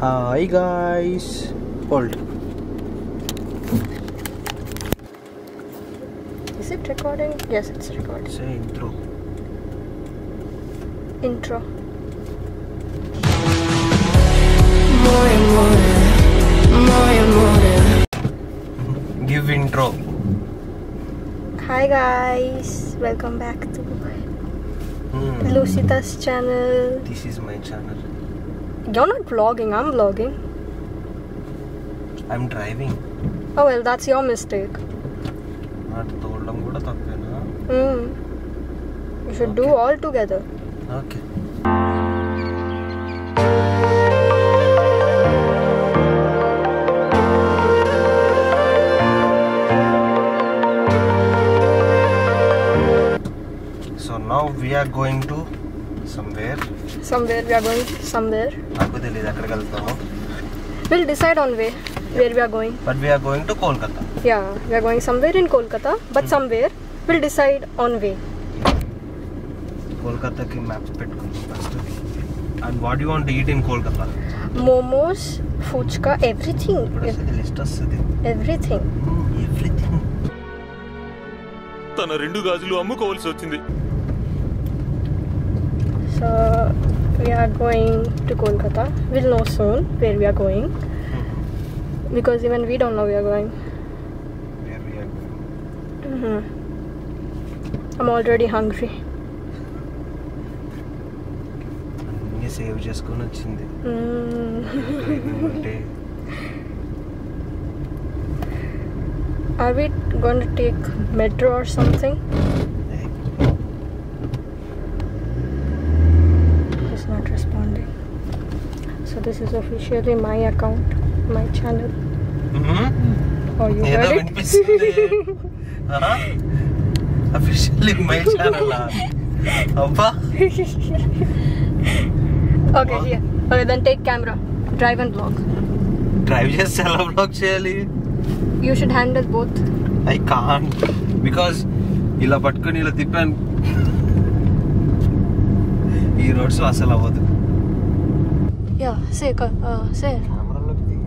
Hi guys. Hold. Is it recording? Yes, it's recording. Say intro. Intro. Give intro. Hi guys, welcome back to Lucita's channel. This is my channel. You're not vlogging, I'm vlogging. I'm driving. Oh well, that's your mistake. Not tollam kuda tappena. You should do all together. Okay. So now we are going to somewhere. Somewhere, we are going somewhere. నాకు తెలియదు ఎక్కడికి వెళ్తామో. We'll decide on where we are going. But we are going to Kolkata. Yeah, we are going somewhere in Kolkata, but somewhere we'll decide on way. Kolkata ki maps పెట్టుకుందాం first. And what do you want to eat in Kolkata? Momos, fuchka, everything. List వస్తుంది. Everything. Everything. తన రెండు గాజులు అమ్ముకోవాల్సి వచ్చింది. So we are going to Kolkata. We'll know soon where we are going. Because even we don't know where we are going. Where we are going. I'm already hungry. అన్నీ save చేసుకొని వచ్చింది. Are we going to take metro or something? He's not responding. So this is officially my account, my channel. Oh, you heard it? Officially my channel. Abba. Okay, here. Okay, then take camera. Drive and vlog. Drive చేస్తే ఎలా vlog చేయాలి? You should handle both. I can't. Because ఇలా పట్టుకొని ఇలా తిప్పాను. ఈ roads లో అసలు అవ్వదు. Yeah, say. కెమెరాలోకి దిగి.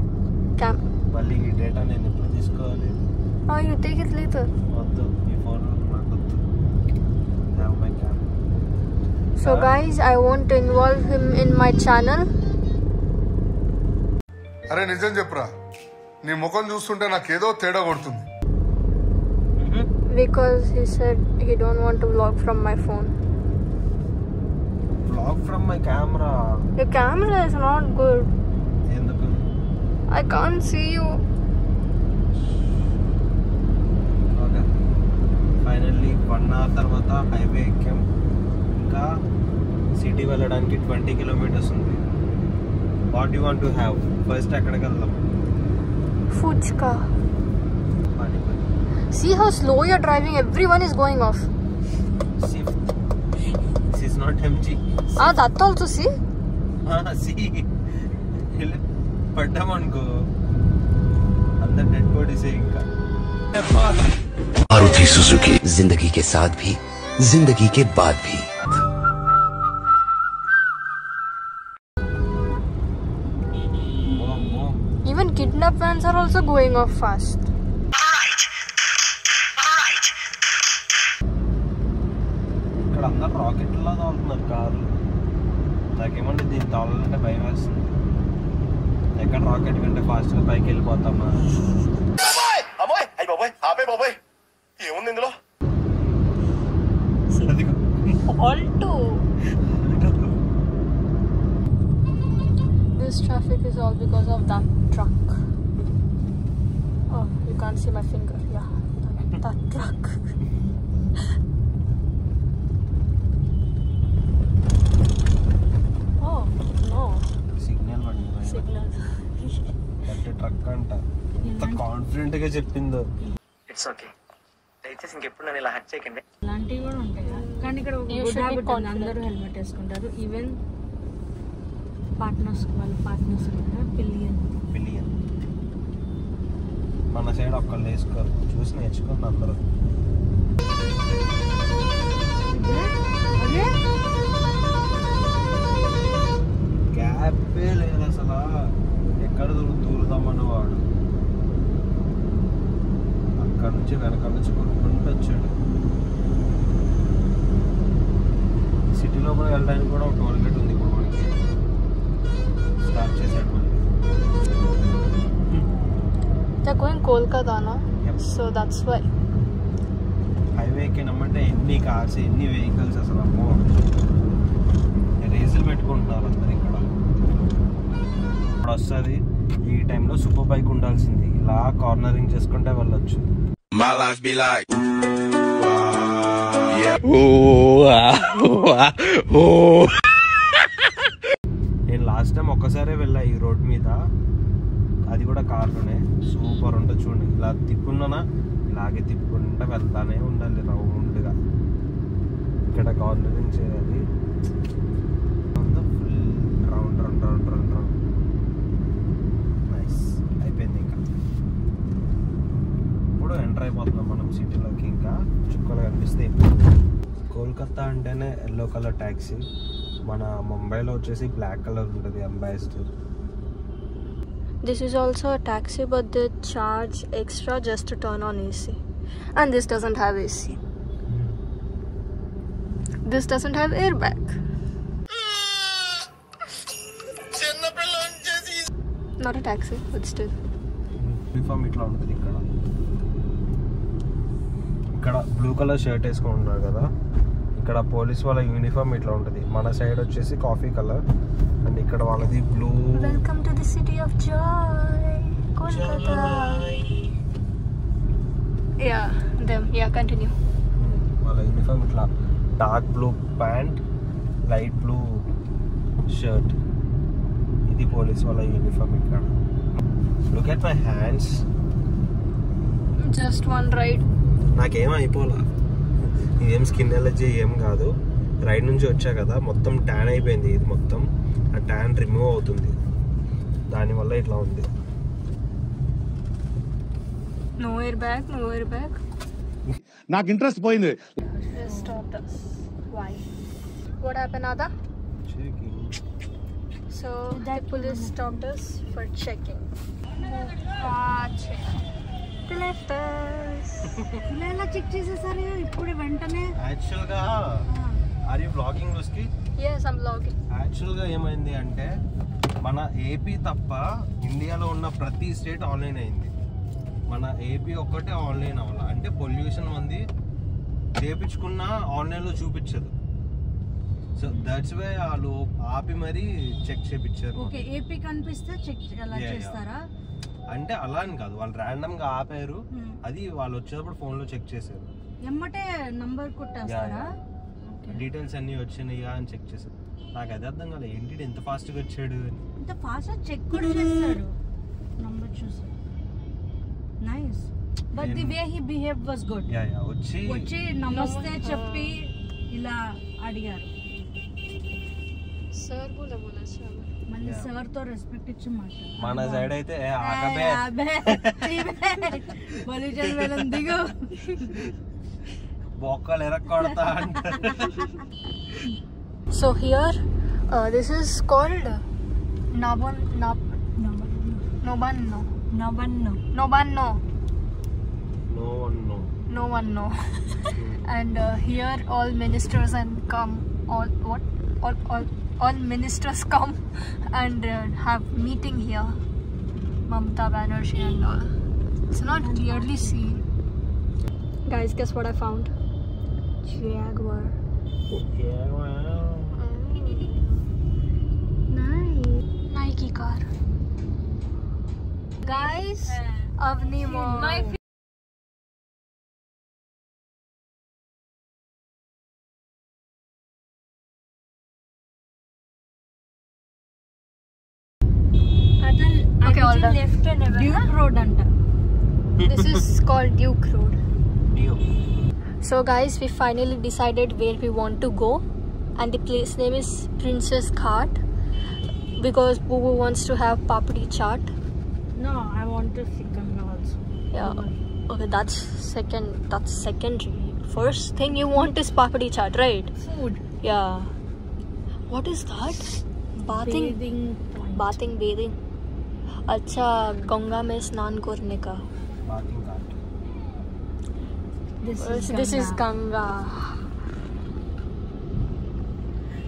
మళ్ళీ ఈ డేటా నేను ఎప్పుడు తీసుకోవాలి? Oh, you take it later. వద్దు, ఈ ఫోన్ నాకు వద్దు. Have my camera. So guys, I want to involve him in my channel. అరే నిజం చెప్పురా, నీ ముఖం చూస్తుంటే నాకేదో తేడా కొడుతుంది. Because he said he don't want to vlog from my phone. Vlog from my camera. Your camera is not good. ఎందుకు? I can't see you. Okay. Finally 1 hour తర్వాత హైవే ఎక్కాం. ఇంకా సిటీ వెళ్ళడానికి 20 kilometers ఉంది. What you want to have? First ఎక్కడికి వెళ్దాం? Fuchka. Panipuri. See how slow you're driving. Everyone is going off. Shift. This is not MG. That also see. See. పడ్డామనుకో अंदर dead body से इनका Maruti Suzuki, जिंदगी के साथ भी जिंदगी के बाद भी. Even kidnap vans are also going off fast. ఇక్కడ అందరు రాకెట్ లా తోలుతున్నారు కార్లు. నాకేమంటే దీన్ని తోలాలంటే భయం వేస్తుంది. ఎక్కడ రాకెట్ కంటే ఫాస్ట్ గా పైకి వెళ్ళిపోతామా? ఏముంది ఇందులో? Alto. This traffic is all because of that truck. Oh, you can't see my finger. Yeah, that truck. Oh no. Signal పడింది. Signal. ట్రక్ అంట. ఎంత కాన్ఫిడెంట్ గా చెప్పిందో. It's okay. దయచేసి ఇంకెప్పుడు నన్ను ఇలా హట్ చేయకండి. అలాంటివి కూడా ఉంటాయి కానీ ఇక్కడ అందరూ హెల్మెట్ వేసుకుంటారు. ఈవెన్ పార్ట్నర్స్ పిల్లియన్ మన సైడ్ ఒక్కళ్ళు వేసుకోరు. చూసి నేర్చుకోండి అందరూ. గ్యాప్ లేదు అసలు. అసలు ఎక్కడ దూరుదామన్న వాడు అక్కడ నుంచి వెనకాల నుంచి కొనుక్కుంటూ వచ్చాడు. సిటీ లోపల వెళ్ళడానికి కూడా ఒక టోల్ గేట్ ఉంది. ఇప్పుడు మనకి స్టార్ట్ చేశాడు మళ్ళీ. They're going Kolkata, no? Yep. So that's why. Highway ఎక్కినామంటే ఎన్ని కార్స్ ఎన్ని వెహికల్స్ అసలు అమ్మో రేసులు పెట్టుకుంటున్నారు అందరు ఇక్కడ. ఇప్పుడు వస్తుంది ఈ టైంలో సూపర్ బైక్ ఉండాల్సింది, ఇలా కార్నరింగ్ చేసుకుంటే వెళ్ళొచ్చు. My life be like నేను లాస్ట్ టైం ఒక్కసారే వెళ్ళా ఈ రోడ్ మీద, అది కూడా కార్లోనే. సూపర్ ఉంటుంది చూడండి. ఇలా తిప్పున్నానా ఇలాగే తిప్పుకుంటా వెళ్తానే ఉండాలి రౌండ్గా. ఇక్కడ కార్నరింగ్ చేయాలి, full round round round round round. Nice అయిపోయింది. ఇంకా ఇప్పుడు ఎంటర్ అయిపోతున్నాం మనం సిటీలోకి. ఇంకా చుక్కలు కనిపిస్తే కోల్కతా అంటేనే ఎల్లో కలర్ ట్యాక్సీ. మన ముంబైలో వచ్చేసి బ్లాక్ కలర్ ఉంటుంది ambassador. This is also a taxi, but they charge extra just to turn on AC. And this doesn't have AC. This doesn't have airbag. Not a taxi, but still. Uniform ఇట్లా ఉంటుంది. ఇక్కడ blue colour shirt వేసుకొని ఉన్నారు కదా, ఇక్కడ police వాళ్ళ uniform ఇట్లా ఉంటుంది. మన సైడ్ వచ్చేసి కాఫీ కలర్ అండ్ ఇక్కడ వాళ్ళది blue. Welcome to the city of joy, Kolkata. Yeah, them. Yeah, continue. వాళ్ళ యూనిఫామ్ ఇట్లా dark blue pant, light blue shirt. ఇది పోలీస్ వాళ్ళ యూనిఫామ్. ఇక్కడ look at my hands. Just one ride. నాకేం అయిపోలా, ఇదేం skin allergy ఏం కాదు. రైడ్ నుంచి వచ్చా కదా, మొత్తం ట్యాన్ అయిపోయింది. ఇది మొత్తం ఆ ట్యాన్ రిమూవ్ అవుతుంది, దానివల్ల ఇట్లా ఉంది. No airbag, no airbag. నాకు ఇంట్రెస్ట్ పోయింది. They stopped us. Why? What happened, Ada? So the police stopped us for checking. Check. They left us. ఇలా ఎలా చెక్ చేసేసారు ఇప్పుడు వెంటనే? యాక్చువల్గా ఆర్ యూ బ్లాగింగ్ రుస్కి? Yes, I'm vlogging. యాక్చువల్గా ఏమైంది అంటే మన ఏపీ తప్ప ఇండియాలో ఉన్న ప్రతి స్టేట్ ఆన్లైన్ అయింది. మన ఏపీ ఒక్కటే ఆన్లైన్ అవ్వాలి. అంటే పొల్యూషన్ ఉంది, చేపించుకున్నా ఆన్లైన్లో చూపించదు. సో దట్స్ వే వాళ్ళు ఆపి మరీ చెక్ చేపించారు. ఓకే, ఏపీ కనిపిస్తే చెక్ అలా చేస్తారా? అంటే అలా అని కాదు, వాళ్ళు ర్యాండమ్ గా ఆపారు. అది వాళ్ళు వచ్చేటప్పుడు ఫోన్ లో చెక్ చేశారు. ఎమ్మటే నంబర్ కొట్టేస్తారా? డీటెయిల్స్ అన్ని వచ్చినాయా అని చెక్ చేశారు. నాకు అది అర్థం కాలేదు, ఏంటి ఎంత ఫాస్ట్ గా వచ్చాడు. ఇంత ఫాస్ట్ చెక్ కూడా చేస్తారు నంబర్ చూసి. Nice, but the way he behave was good. వచ్చి నమస్తే చెప్పి ఇలా అడిగారు. సార్ బోలా సార్. మళ్ళీ సార్ తో రెస్పెక్ట్ ఇచ్చి మాట్లాడు. మన సైడ్ అయితే పొల్యూషన్ వెళ్ళం దిగు, బొక్కలు ఎరక్కొడతా అంటారు. So here, this is called Nobanno. No one know. And here all ministers and come. All ministers come and have meeting here. Mamata Banerjee and all. It's not clearly seen. Guys, guess what I found? Jaguar. Nice. Nike car. Guys, Avni Mall. Okay, all done. Duke Road anta. This is called Duke Road. So guys, we finally decided where we want to go, and the place name is Princess Ghat because Bubu wants to have papdi chaat. No, I want to see Ganga also. Yeah. Okay, that's secondary. First thing you want is papdi chaat, right? Food. Yeah. What is that? Bathing bathing, bathing. अच्छा गंगा में स्नान करने का. Bathing Ghat. This is Ganga.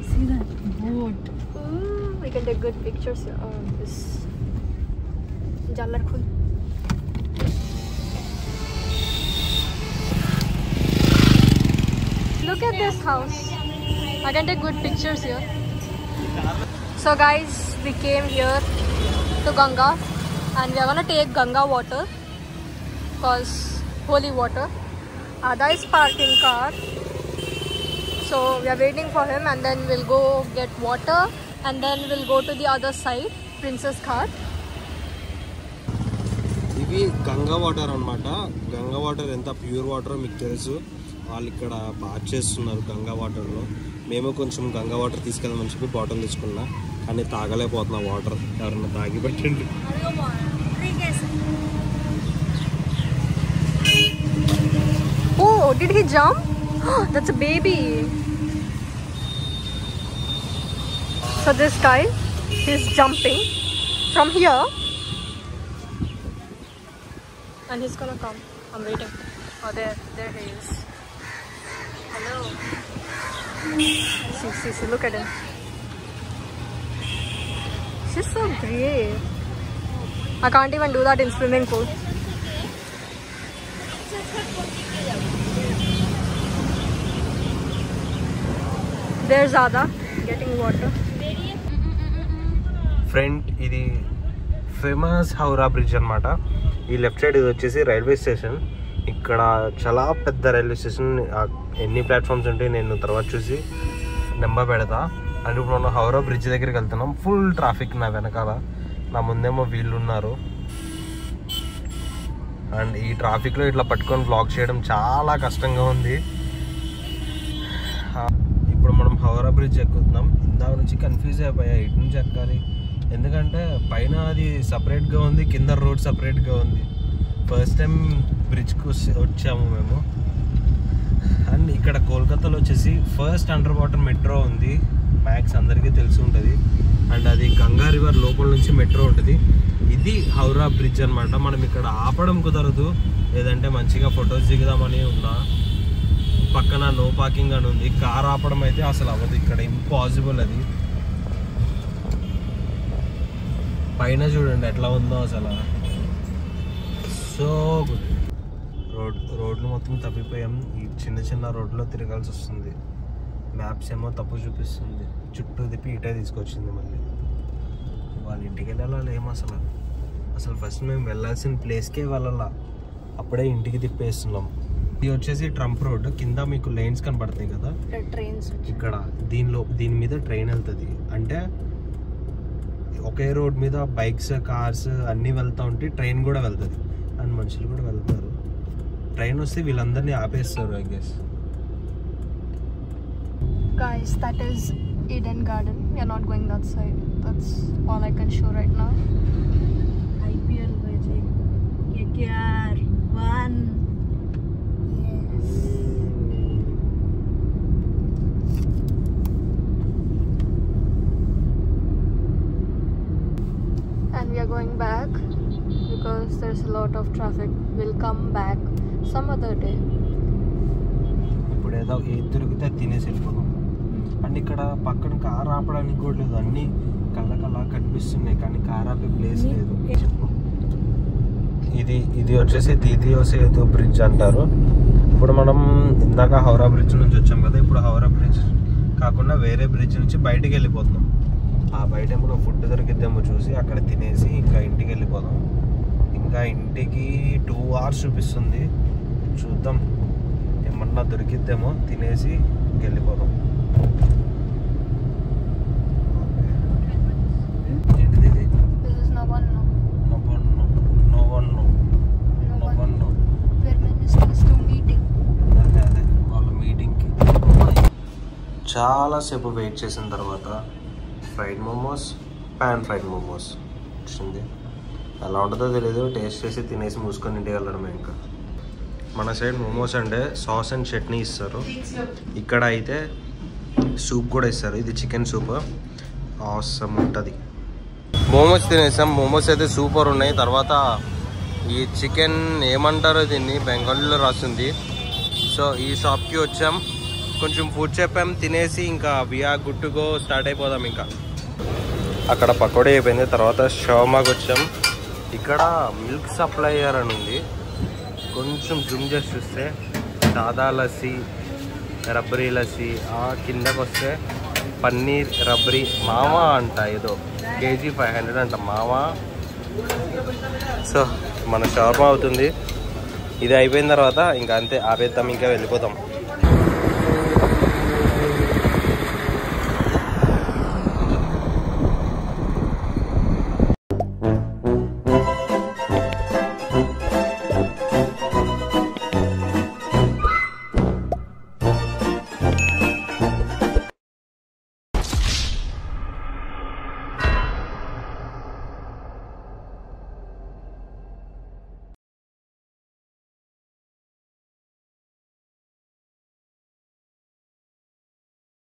See that boat. Ooh, we can take good pictures of this. Jallar khul. Look at this house. I can take good pictures here. So guys, we came here to Ganga and we are gonna take Ganga water because holy water. Ada is parked in car, so we are waiting for him and then we'll go get water and then we'll go to the other side, Princess Ghat. ఇవి Ganga water అన్నమాట. Ganga water ఎంత pure water మీకు తెలుసు. వాళ్ళు ఇక్కడ bath చేస్తున్నారు గంగా వాటర్లో. మేము కొంచెం గంగా వాటర్ తీసుకెళ్ళమని చెప్పి బాటిల్ తీసుకున్నా, కానీ తాగలేకపోతున్నా వాటర్. ఎవరన్నా తాగి పెట్టండి. Oh, did he jump? That's a baby. So this guy, he's jumping from here and he's gonna come. I'm waiting. Oh, there he is. Hello. See, look at him. She's so brave. I can't even do that in swimming pool. There's Ada getting water. Front ఇది famous Howrah bridge అనమాట. ఈ left side ఇది వచ్చేసి railway station. ఇక్కడ చాలా పెద్ద railway station. ఎన్ని platforms ఉంటాయి నేను తర్వాత చూసి నెంబర్ పెడతా. అండ్ ఇప్పుడు మనం హౌరా బ్రిడ్జ్ దగ్గరికి వెళ్తున్నాం. ఫుల్ ట్రాఫిక్ నా వెనకాల, నా ముందేమో వీళ్ళు ఉన్నారు. అండ్ ఈ ట్రాఫిక్లో ఇట్లా పట్టుకొని బ్లాక్ చేయడం చాలా కష్టంగా ఉంది. ఇప్పుడు మనం హౌరా బ్రిడ్జ్ ఎక్కుతున్నాం. ఇందాక నుంచి కన్ఫ్యూజ్ అయిపోయా ఇటు నుంచి ఎక్కాలి, ఎందుకంటే పైన అది సపరేట్గా ఉంది, కింద రోడ్ సపరేట్గా ఉంది. ఫస్ట్ టైం బ్రిడ్జ్కి వచ్చాము మేము. అండ్ ఇక్కడ కోల్కతాలో వచ్చేసి ఫస్ట్ అండర్ వాటర్ మెట్రో ఉంది. మ్యాక్స్ అందరికీ తెలిసి ఉంటుంది. అండ్ అది గంగా రివర్ లోపల నుంచి మెట్రో ఉంటుంది. ఇది హౌరా బ్రిడ్జ్ అనమాట. మనం ఇక్కడ ఆపడం కుదరదు, లేదంటే మంచిగా ఫొటోస్ దిగుదామని ఉన్నా. పక్కన నో పార్కింగ్ అని ఉంది. కార్ ఆపడం అయితే అసలు అవ్వదు ఇక్కడ, ఇంపాసిబుల్ అది. పైన చూడండి ఎట్లా ఉందో అసలు. So good. రోడ్లు మొత్తం తప్పిపోయాం. ఈ చిన్న చిన్న రోడ్లో తిరగాల్సి వస్తుంది. మ్యాప్స్ ఏమో తప్పు చూపిస్తుంది. చుట్టూ తిప్పి ఇటే తీసుకొచ్చింది మళ్ళీ. వాళ్ళ ఇంటికి వెళ్ళాలా ఏమో అసలు ఫస్ట్ మేము వెళ్ళాల్సిన ప్లేస్కే వెళ్ళాలా, అప్పుడే ఇంటికి తిప్పేస్తున్నాం. ఇది వచ్చేసి ట్రంప్ రోడ్. కింద మీకు లైన్స్ కనబడతాయి కదా, ట్రైన్స్. ఇక్కడ దీని మీద ట్రైన్ వెళ్తుంది. అంటే ఒకే రోడ్ మీద బైక్స్, కార్స్ అన్నీ వెళ్తూ ఉంటే ట్రైన్ కూడా వెళ్తుంది. అండ్ మనుషులు కూడా వెళ్తారు. ట్రైన్ వస్తే వీళ్ళందరినీ ఆపేస్తారు I guess. Guys, that is Eden Garden. We are not going that side. That's all I can show right now. IPL waiting. KKR 1. Yes. And we are going back because there's a lot of traffic. We'll come back some other day. ఇప్పుడు ఏదో ఏది దొరికితే తినేసి వెళ్ళిపోదాం. And ఇక్కడ పక్కన car ఆపడానికి కూడా లేదు. అన్నీ కళ్ళకల్లా కనిపిస్తున్నాయి కానీ కార్ ఆపే ప్లేస్ లేదు. చెప్పు. ఇది వచ్చేసి ద్వితీయ సేతు బ్రిడ్జ్ అంటారు. ఇప్పుడు మనం ఇందాక హౌరా బ్రిడ్జ్ నుంచి వచ్చాం కదా, ఇప్పుడు హౌరా బ్రిడ్జ్ కాకుండా వేరే బ్రిడ్జ్ నుంచి బయటికి వెళ్ళిపోతున్నాం. ఆ బయట ఏమో ఫుడ్ దొరికిద్దేమో చూసి అక్కడ తినేసి ఇంకా ఇంటికి వెళ్ళిపోదాం. ఇంకా ఇంటికి 2 hours చూపిస్తుంది. చూద్దాం ఏమన్నా దొరికిద్దేమో, తినేసి వెళ్ళిపోదాం. ఏంటిది ఇది? This is Navanno. Navanno. Where ministers do meeting. అదే వాళ్ళ మీటింగ్కి. చాలాసేపు వెయిట్ చేసిన తర్వాత fried momos, pan fried momos వచ్చింది. ఎలా ఉంటుందో తెలియదు, టేస్ట్ చేసి తినేసి మూసుకొని ఇంటికి వెళ్ళడమే. ఇంకా మన సైడ్ మోమోస్ అంటే సాస్ అండ్ చట్నీ ఇస్తారు, ఇక్కడ అయితే సూప్ కూడా ఇస్తారు. ఇది చికెన్ సూప్, ఆసమ్ ఉంటుంది. మోమోస్ తినేసాం. మోమోస్ అయితే సూపర్ ఉన్నాయి. తర్వాత ఈ చికెన్ ఏమంటారో దీన్ని బెంగాలీలో రాస్తుంది. సో ఈ షాప్కి వచ్చాం, కొంచెం ఫుడ్ చెప్పాం, తినేసి ఇంకా we are good to go, start అయిపోదాం. ఇంకా అక్కడ పకోడీ అయిపోయింది. తర్వాత షవర్మాకి వచ్చాం. ఇక్కడ మిల్క్ సప్లయర్ అని ఉంది. కొంచెం జూమ్ చేసి చూస్తే సాదా లస్సీ, రబ్రీ లస్సీ, కిందకు వస్తే పన్నీర్ రబ్రీ మావా అంట, ఏదో కేజీ 500 అంట మావా. సో మన షవర్మా అవుతుంది. ఇది అయిపోయిన తర్వాత ఇంకా అంతే, ఆపేద్దాం, ఇంకా వెళ్ళిపోతాం.